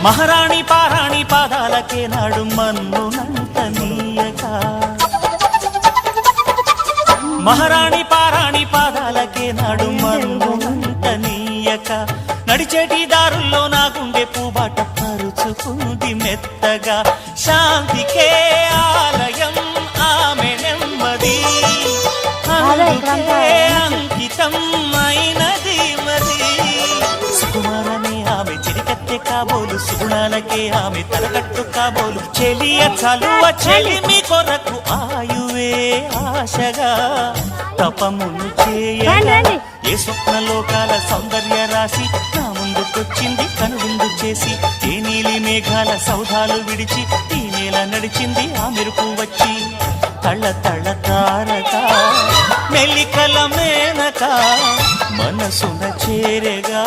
మహారాణి పారాణి పాదాలకే నాడు మన్నునంత నీయక మహారాణి పారాణి పాదాలకే నాడు మన్నునంత నీయక నడిచేటి దారుల్లో నా గుండె పూబాట పరుచుకుంది మెత్తగా శాంతికే ఆలయం ఆమె నెమ్మది అంకితం అయినది మరి సుకుమారనే ఆమె చిరికత్తె కాబోలు సుగుణాలకే ఆమె తలకట్టు కాబోలు చెలియ చలువ చెలిమి కొరకు ఆయువే ఆశగా తపమును చేయగా ఏ స్వప్నలోకాల సౌందర్య రాశి నా ముందుకొచ్చింది కనువిందు చేసి ఏ నీలి మేఘాల సౌధాలు విడిచి ఈ నేల నడిచింది ఆ మెరుపు వచ్చి తళ్ళ తళ్ళ తారక మెల్లికల మేనక మనసున చేరగా